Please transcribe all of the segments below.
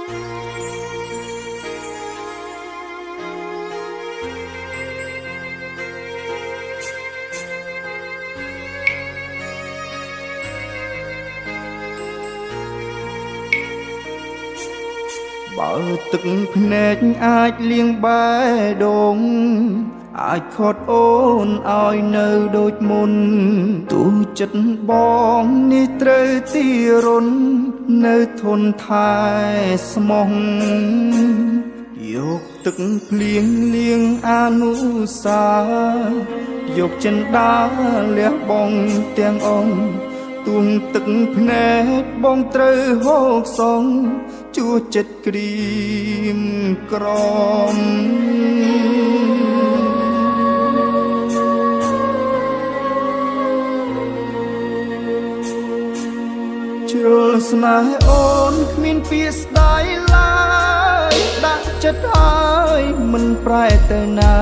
បើទឹកភ្នែកអាចលៀងបែដងអាចខត់អូនឲ្យនៅដូចមុនទូចិត្តបងនេះត្រូវទីរុននៅធនថែស្មោះយកទឹកភ្លៀងលៀងអនុសាយកចិនដាលះបងទាំងអង្គទួងទឹកភ្នែកបងត្រូវហូកសងជួចិត្តក្រៀមក្រំជ្រុលស្នេហ៍អូនគ្មានពាក្យស្ដាយឡើយដាក់ចិត្តហើយមិនប្រែទៅណា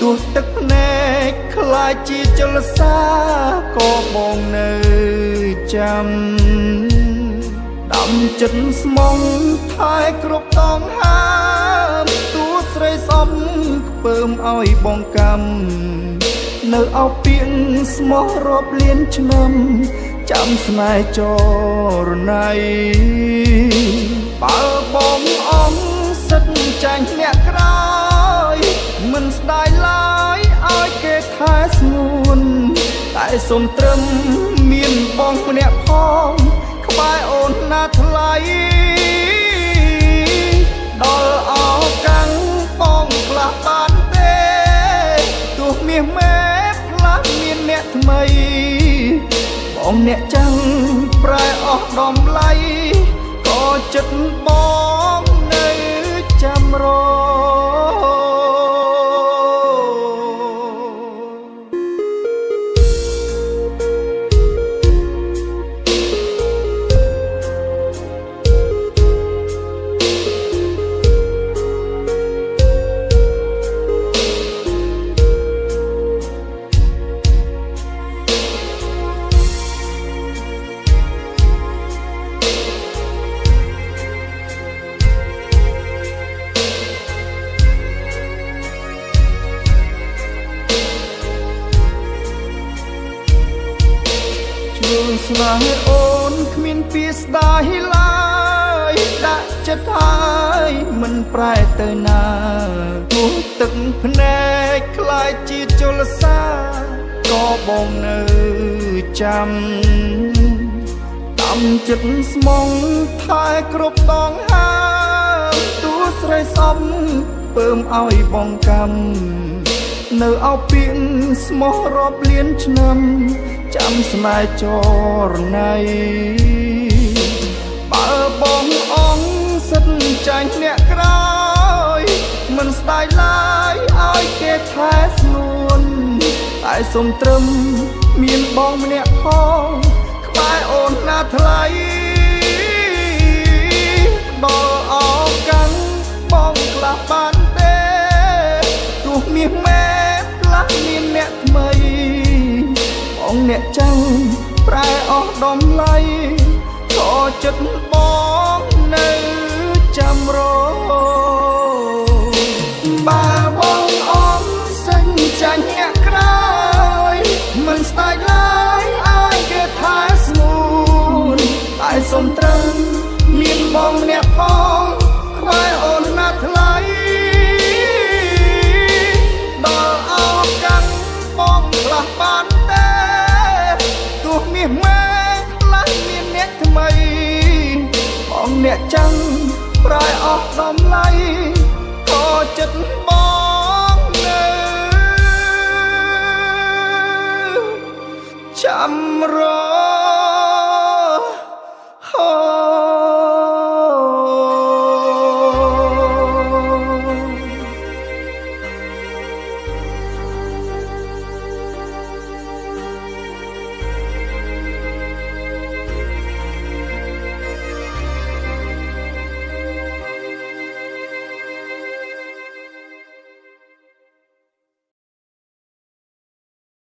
ទោះទឹកភ្នែកខ្លាចជាចលសាក៏បងនៅចាំដាំចិត្តស្មងថែគ្រប់តងហាមទួស្រីសំខ្ពើមឲ្យបងកម្មនៅអោពាងស្មោះរាប់លានឆ្នាំចាំស្នេហ៍ចរណៃបើបងអង្គសិតចាញ់អ្នកក្រោយមិនស្ដាយឡើយឲ្យគេថែស្ងួនតែសុំត្រឹមមានបងម្នាក់ផងក្បែរអូនណាថ្លៃដល់អោកាំងបងខ្លះបានទេទោះមាសមេខ្លះមានអ្នកថ្មីបងអ្នកចាំងប្រែអស់ដំឡៃក៏ចិត្តបងនៅចាំរស្នេហ៍អូនគ្មានពាក្យស្ដាយឡើយដាក់ចិត្តហើយមិនប្រែទៅណាទោះទឹកភ្នែកខ្លាចជាចលសាក៏បងនៅចាំដាំចិត្តស្មងថែគ្រប់តងហាទោះស្រីសំពើមឲ្យបងកម្មនៅអោពាងស្មោះរាប់លានឆ្នាំចាំស្នេហ៍ចរណៃបើបងអង្គសិតចាញ់អ្នកក្រោយមិនស្ដាយឡើយឲ្យគេថែស្ងួនតែសុំត្រឹមមានបងម្នាក់ផងក្បែរអូនណាថ្លៃដល់អោកាំងបងខ្លះបានទេទោះមាសមេខ្លះមានអ្នកថ្មីបងអ្នកចាំងប្រែអស់ដំឡៃក៏ចិត្តបងនៅចាំរបើបងអង្គសិនចាញ់អ្នកក្រោយមិនស្ដាយឡើយឲ្យគេថែស្ងួនតែសុំត្រឹមមានបងម្នាក់ផងក្បែរអូនណាថ្លៃដល់អោកាំងបងខ្លះបានទេទោះមាសមេខ្លះមានអ្នកថ្មីបងអ្នកចាំងប្រែអស់ដំឡៃក៏ចិត្តបងនៅចាំរ